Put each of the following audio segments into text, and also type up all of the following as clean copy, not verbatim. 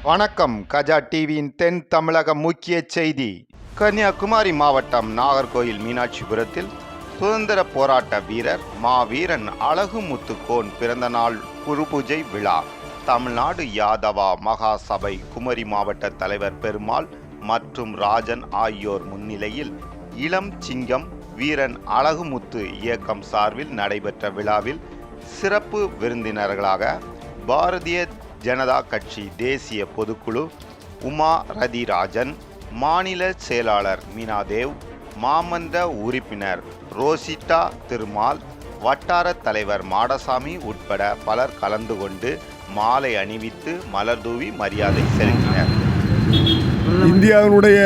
வணக்கம். கஜா டிவியின் தென் தமிழக முக்கிய செய்தி. கன்னியாகுமரி மாவட்டம் நாகர்கோயில் மீனாட்சிபுரத்தில் சுதந்திர போராட்ட வீரர் மாவீரன் அழகுமுத்துக்கோன் பிறந்தநாள் குருபூஜை விழா. தமிழ்நாடு யாதவா மகாசபை குமரி மாவட்ட தலைவர் பெருமாள் மற்றும் ராஜன் ஆகியோர் முன்னிலையில் இளம் சிங்கம் வீரன் அழகுமுத்து இயக்கம் சார்பில் நடைபெற்ற விழாவில் சிறப்பு விருந்தினர்களாக பாரதிய ஜனதா கட்சி தேசிய பொதுக்குழு உமா ரதிராஜன், மாநில செயலாளர் மீனாதேவ், மாமன்ற உறுப்பினர் ரோசிட்டா திருமால், வட்டார தலைவர் மாடசாமி உட்பட பலர் கலந்து கொண்டு மாலை அணிவித்து மலர்தூவி மரியாதை செலுத்தினர். இந்தியாவினுடைய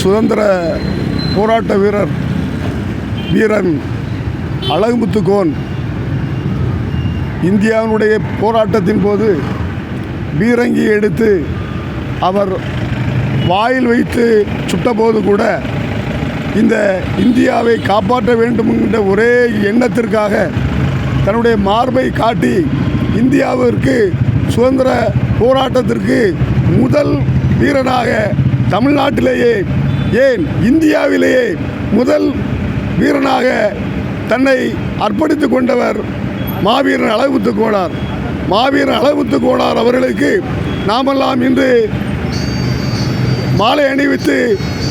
சுதந்திர போராட்ட வீரன் அழகுமுத்துக்கோன் இந்தியாவினுடைய போராட்டத்தின் போது பீரங்கி எடுத்து அவர் வாயில் வைத்து சுட்டபோது கூட இந்த இந்தியாவை காப்பாற்ற வேண்டும் என்ற ஒரே எண்ணத்திற்காக தன்னுடைய மார்பை காட்டி இந்தியாவிற்கு சுதந்திர போராட்டத்திற்கு முதல் வீரனாக தமிழ்நாட்டிலேயே ஏன் இந்தியாவிலேயே முதல் வீரனாக தன்னை அர்ப்பணித்து கொண்டவர் மாவீரன் அழகுமுத்துக்கோனார். மாவீரன் அழகுமுத்துக்கோனார் அவர்களுக்கு நாமெல்லாம் இன்று மாலை அணிவித்து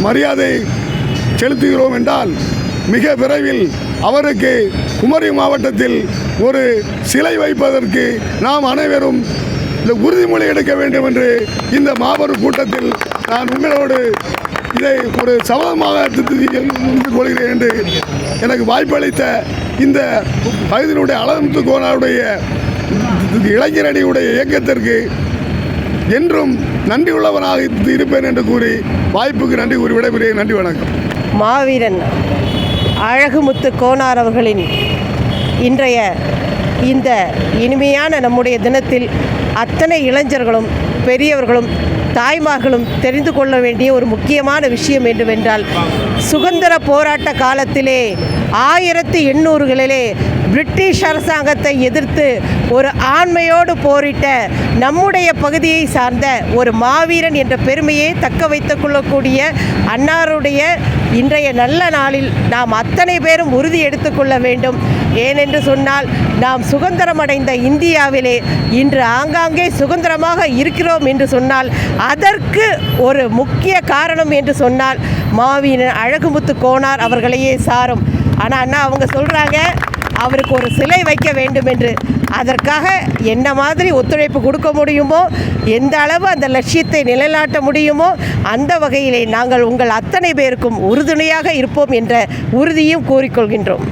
மரியாதை செலுத்துகிறோம் என்றால் மிக விரைவில் அவருக்கு குமரி மாவட்டத்தில் ஒரு சிலை வைப்பதற்கு நாம் அனைவரும் இந்த உறுதிமொழி எடுக்க வேண்டும் என்று இந்த மாபெரும் கூட்டத்தில் நான் உங்களோடு இதை ஒரு சபதமாக தெரிந்து கொள்கிறேன் என்று எனக்கு வாய்ப்பளித்த இந்த பகுதியினுடைய அழகுமுத்துக்கோனாருடைய இளைஞரணியுடைய இயக்கத்திற்கு என்றும் நன்றி உள்ளவனாக இருப்பேன் என்று கூறி வாய்ப்புக்கு நன்றி கூறி விடைபெறுகிறேன். நன்றி, வணக்கம். மாவீரன் அழகுமுத்துக்கோனார் அவர்களின் இன்றைய இந்த இனிமையான நம்முடைய தினத்தில் அத்தனை இளைஞர்களும் பெரியவர்களும் தாய்மார்களும் தெரிந்து கொள்ள வேண்டிய ஒரு முக்கியமான விஷயம் என்னவென்றால், சுதந்திர போராட்ட காலத்திலே 1800களிலே பிரிட்டிஷ் அரசாங்கத்தை எதிர்த்து ஒரு ஆண்மையோடு போரிட்ட நம்முடைய பகுதியை சார்ந்த ஒரு மாவீரன் என்ற பெருமையை தக்க வைத்துக் கொள்ளக்கூடிய அன்னாருடைய இன்றைய நல்ல நாளில் நாம் அத்தனை பேரும் உறுதி எடுத்துக்கொள்ள வேண்டும். ஏனென்று சொன்னால், நாம் சுதந்திரமடைந்த இந்தியாவிலே இன்று ஆங்காங்கே சுதந்திரமாக இருக்கிறோம் என்று சொன்னால் அதற்கு ஒரு முக்கிய காரணம் என்று சொன்னால் மாவீரன் அழகுமுத்துக்கோனார் அவர்களையே சாரும். ஆனால் அண்ணா அவங்க சொல்கிறாங்க அவருக்கு ஒரு சிலை வைக்க வேண்டும் என்று. அதற்காக என்ன மாதிரி ஒத்துழைப்பு கொடுக்க முடியுமோ, எந்த அளவு அந்த லட்சியத்தை நிலைநாட்ட முடியுமோ அந்த வகையிலே நாங்கள் உங்கள் அத்தனை பேருக்கும் உறுதுணையாக இருப்போம் என்ற உறுதியும் கூறிக்கொள்கின்றோம்.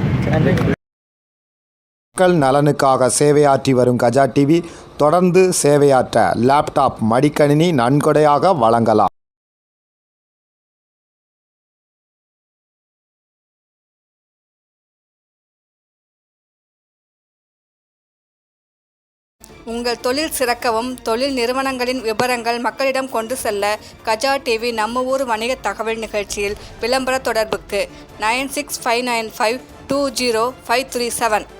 மக்கள் நலனுக்காக சேவையாற்றி வரும் கஜா டிவி தொடர்ந்து சேவையாற்ற லேப்டாப், மடிக்கணினி நன்கொடையாக வழங்கலாம். உங்கள் தொழில் சிறக்கவும் தொழில் நிறுவனங்களின் விவரங்கள் மக்களிடம் கொண்டு செல்ல கஜா டிவி நம்ம ஊர் வணிக தகவல் நிகழ்ச்சியில் விளம்பர தொடர்புக்கு 9659520537